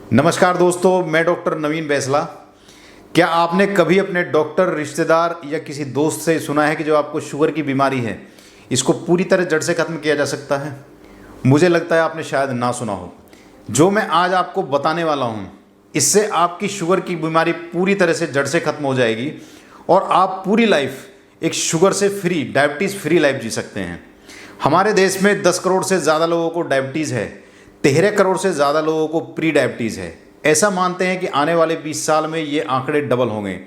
नमस्कार दोस्तों, मैं डॉक्टर नवीन बैसला। क्या आपने कभी अपने डॉक्टर, रिश्तेदार या किसी दोस्त से सुना है कि जो आपको शुगर की बीमारी है इसको पूरी तरह जड़ से ख़त्म किया जा सकता है? मुझे लगता है आपने शायद ना सुना हो। जो मैं आज आपको बताने वाला हूँ इससे आपकी शुगर की बीमारी पूरी तरह से जड़ से ख़त्म हो जाएगी और आप पूरी लाइफ एक शुगर से फ्री, डायबिटीज़ फ्री लाइफ जी सकते हैं। हमारे देश में 10 करोड़ से ज़्यादा लोगों को डायबिटीज़ है, 13 करोड़ से ज़्यादा लोगों को प्री डायबिटीज़ है। ऐसा मानते हैं कि आने वाले 20 साल में ये आंकड़े डबल होंगे।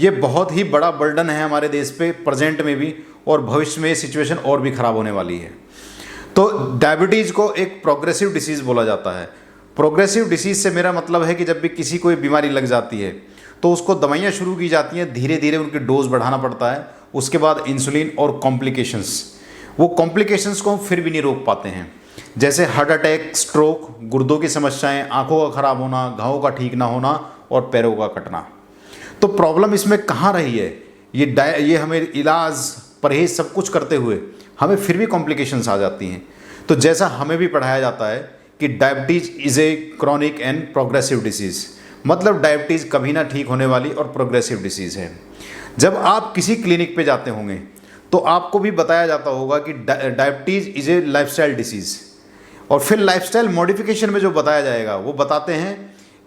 ये बहुत ही बड़ा बर्डन है हमारे देश पे प्रेजेंट में भी, और भविष्य में सिचुएशन और भी ख़राब होने वाली है। तो डायबिटीज़ को एक प्रोग्रेसिव डिसीज़ बोला जाता है। प्रोग्रेसिव डिसीज़ से मेरा मतलब है कि जब भी किसी को बीमारी लग जाती है तो उसको दवाइयाँ शुरू की जाती हैं, धीरे धीरे उनकी डोज बढ़ाना पड़ता है। उसके बाद इंसुलिन और कॉम्प्लिकेशंस, वो कॉम्प्लिकेशंस को हम फिर भी नहीं रोक पाते हैं, जैसे हार्ट अटैक, स्ट्रोक, गुर्दों की समस्याएं, आंखों का खराब होना, घावों का ठीक ना होना और पैरों का कटना। तो प्रॉब्लम इसमें कहाँ रही है? ये हमें इलाज, परहेज सब कुछ करते हुए हमें फिर भी कॉम्प्लिकेशंस आ जाती हैं। तो जैसा हमें भी पढ़ाया जाता है कि diabetes is a chronic and progressive disease, मतलब डायबिटीज़ कभी ना ठीक होने वाली और प्रोग्रेसिव डिसीज़ है। जब आप किसी क्लिनिक पे जाते होंगे तो आपको भी बताया जाता होगा कि diabetes is a lifestyle disease, और फिर लाइफस्टाइल मॉडिफिकेशन में जो बताया जाएगा वो बताते हैं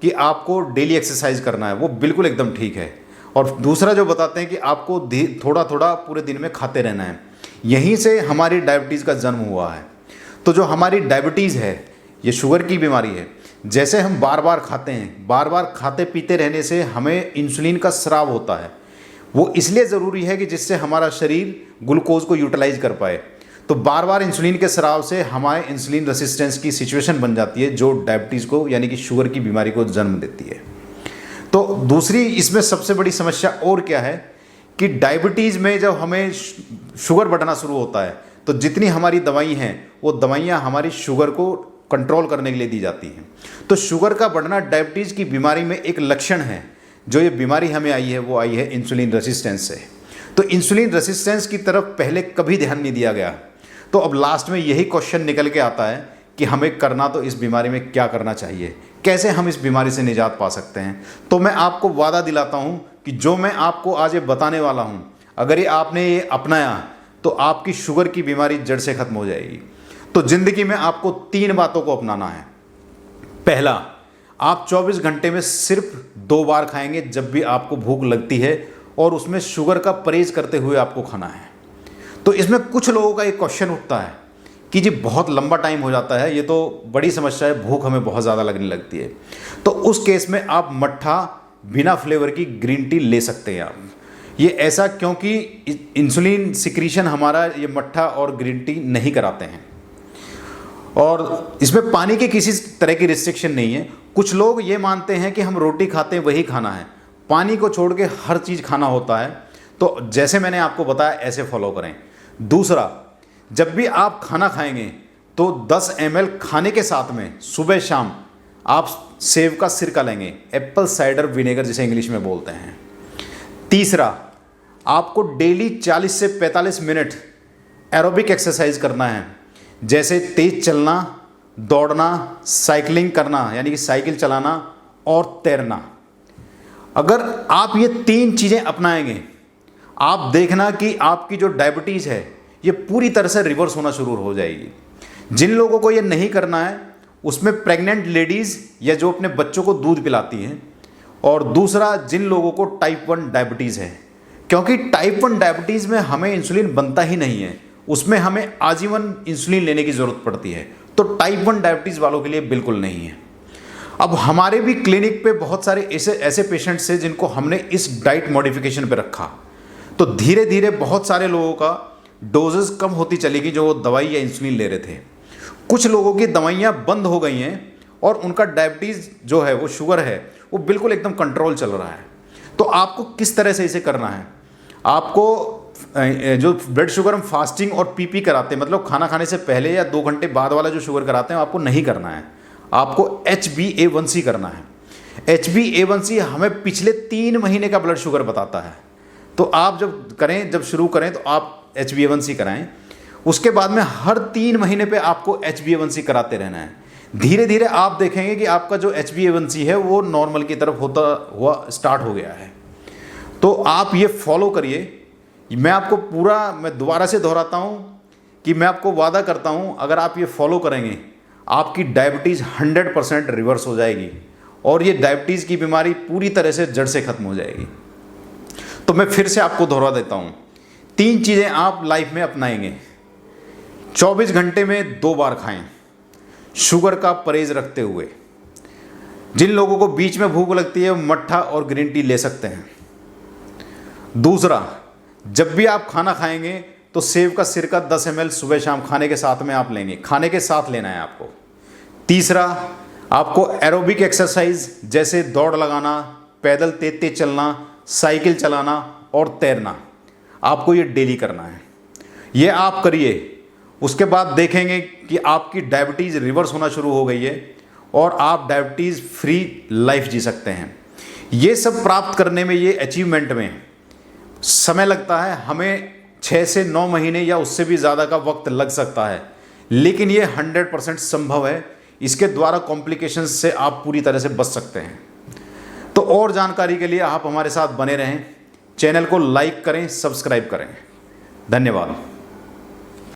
कि आपको डेली एक्सरसाइज करना है, वो बिल्कुल एकदम ठीक है। और दूसरा जो बताते हैं कि आपको थोड़ा थोड़ा पूरे दिन में खाते रहना है। यहीं से हमारी डायबिटीज़ का जन्म हुआ है। तो जो हमारी डायबिटीज़ है, ये शुगर की बीमारी है। जैसे हम बार बार खाते हैं, बार बार खाते पीते रहने से हमें इंसुलिन का स्राव होता है। वो इसलिए ज़रूरी है कि जिससे हमारा शरीर ग्लूकोज को यूटिलाइज कर पाए। तो बार बार इंसुलिन के स्राव से हमारे इंसुलिन रेसिस्टेंस की सिचुएशन बन जाती है, जो डायबिटीज़ को यानी कि शुगर की बीमारी को जन्म देती है। तो दूसरी इसमें सबसे बड़ी समस्या और क्या है कि डायबिटीज़ में जब हमें शुगर बढ़ना शुरू होता है तो जितनी हमारी दवाई हैं वो दवाइयाँ हमारी शुगर को कंट्रोल करने के लिए दी जाती हैं। तो शुगर का बढ़ना डायबिटीज़ की बीमारी में एक लक्षण है। जो ये बीमारी हमें आई है वो आई है इंसुलिन रेसिस्टेंस से। तो इंसुलिन रेसिस्टेंस की तरफ पहले कभी ध्यान नहीं दिया गया। तो अब लास्ट में यही क्वेश्चन निकल के आता है कि हमें करना तो इस बीमारी में क्या करना चाहिए, कैसे हम इस बीमारी से निजात पा सकते हैं। तो मैं आपको वादा दिलाता हूं कि जो मैं आपको आज ये बताने वाला हूं, अगर ये आपने ये अपनाया तो आपकी शुगर की बीमारी जड़ से ख़त्म हो जाएगी। तो ज़िंदगी में आपको 3 बातों को अपनाना है। पहला, आप 24 घंटे में सिर्फ 2 बार खाएंगे जब भी आपको भूख लगती है, और उसमें शुगर का परहेज करते हुए आपको खाना है। तो इसमें कुछ लोगों का एक क्वेश्चन उठता है कि जी बहुत लंबा टाइम हो जाता है, ये तो बड़ी समस्या है, भूख हमें बहुत ज़्यादा लगने लगती है। तो उस केस में आप मट्ठा बिना फ्लेवर की ग्रीन टी ले सकते हैं आप। ये ऐसा क्योंकि इंसुलिन सिक्रीशन हमारा ये मट्ठा और ग्रीन टी नहीं कराते हैं, और इसमें पानी की किसी तरह की रिस्ट्रिक्शन नहीं है। कुछ लोग ये मानते हैं कि हम रोटी खाते हैं वही खाना है, पानी को छोड़ के हर चीज़ खाना होता है। तो जैसे मैंने आपको बताया ऐसे फॉलो करें। दूसरा, जब भी आप खाना खाएंगे तो 10 ml खाने के साथ में सुबह शाम आप सेब का सिरका लेंगे, एप्पल साइडर विनेगर जिसे इंग्लिश में बोलते हैं। तीसरा, आपको डेली 40 से 45 मिनट एरोबिक एक्सरसाइज करना है, जैसे तेज चलना, दौड़ना, साइकिलिंग करना यानी कि साइकिल चलाना और तैरना। अगर आप ये 3 चीज़ें अपनाएंगे, आप देखना कि आपकी जो डायबिटीज़ है ये पूरी तरह से रिवर्स होना शुरू हो जाएगी। जिन लोगों को ये नहीं करना है उसमें प्रेग्नेंट लेडीज़ या जो अपने बच्चों को दूध पिलाती हैं, और दूसरा जिन लोगों को टाइप 1 डायबिटीज़ है, क्योंकि टाइप 1 डायबिटीज़ में हमें इंसुलिन बनता ही नहीं है, उसमें हमें आजीवन इंसुलिन लेने की ज़रूरत पड़ती है। तो टाइप 1 डायबिटीज़ वालों के लिए बिल्कुल नहीं है। अब हमारे भी क्लिनिक पे बहुत सारे ऐसे पेशेंट्स हैं जिनको हमने इस डाइट मॉडिफिकेशन पे रखा। तो धीरे धीरे बहुत सारे लोगों का डोजेस कम होती चली गई जो वो दवाई या इंसुलिन ले रहे थे। कुछ लोगों की दवाइयाँ बंद हो गई हैं और उनका डायबिटीज़ जो है, वो शुगर है, वो बिल्कुल एकदम कंट्रोल चल रहा है। तो आपको किस तरह से इसे करना है? आपको जो ब्लड शुगर हम फास्टिंग और पीपी कराते हैं, मतलब खाना खाने से पहले या 2 घंटे बाद वाला जो शुगर कराते हैं, आपको नहीं करना है। आपको HbA1c करना है। HbA1c हमें पिछले 3 महीने का ब्लड शुगर बताता है। तो आप जब शुरू करें तो आप HbA1c कराएं। उसके बाद में हर 3 महीने पे आपको HbA1c कराते रहना है। धीरे धीरे आप देखेंगे कि आपका जो HbA1c है वो नॉर्मल की तरफ होता हुआ स्टार्ट हो गया है। तो आप ये फॉलो करिए। मैं दोबारा से दोहराता हूँ कि मैं आपको वादा करता हूँ, अगर आप ये फॉलो करेंगे आपकी डायबिटीज़ 100% रिवर्स हो जाएगी और ये डायबिटीज़ की बीमारी पूरी तरह से जड़ से ख़त्म हो जाएगी। तो मैं फिर से आपको दोहरा देता हूँ, 3 चीज़ें आप लाइफ में अपनाएंगे। 24 घंटे में 2 बार खाएं, शुगर का परहेज रखते हुए। जिन लोगों को बीच में भूख लगती है मट्ठा और ग्रीन टी ले सकते हैं। दूसरा, जब भी आप खाना खाएंगे तो सेब का सिरका 10 ml सुबह शाम खाने के साथ में आप लेंगे, खाने के साथ लेना है आपको। तीसरा, आपको एरोबिक एक्सरसाइज जैसे दौड़ लगाना, पैदल तेज तेज चलना, साइकिल चलाना और तैरना, आपको ये डेली करना है। ये आप करिए, उसके बाद देखेंगे कि आपकी डायबिटीज़ रिवर्स होना शुरू हो गई है और आप डायबिटीज़ फ्री लाइफ जी सकते हैं। ये सब प्राप्त करने में, ये अचीवमेंट में समय लगता है, हमें 6 से 9 महीने या उससे भी ज़्यादा का वक्त लग सकता है, लेकिन ये 100% संभव है। इसके द्वारा कॉम्प्लिकेशंस से आप पूरी तरह से बच सकते हैं। तो और जानकारी के लिए आप हमारे साथ बने रहें, चैनल को लाइक करें, सब्सक्राइब करें। धन्यवाद।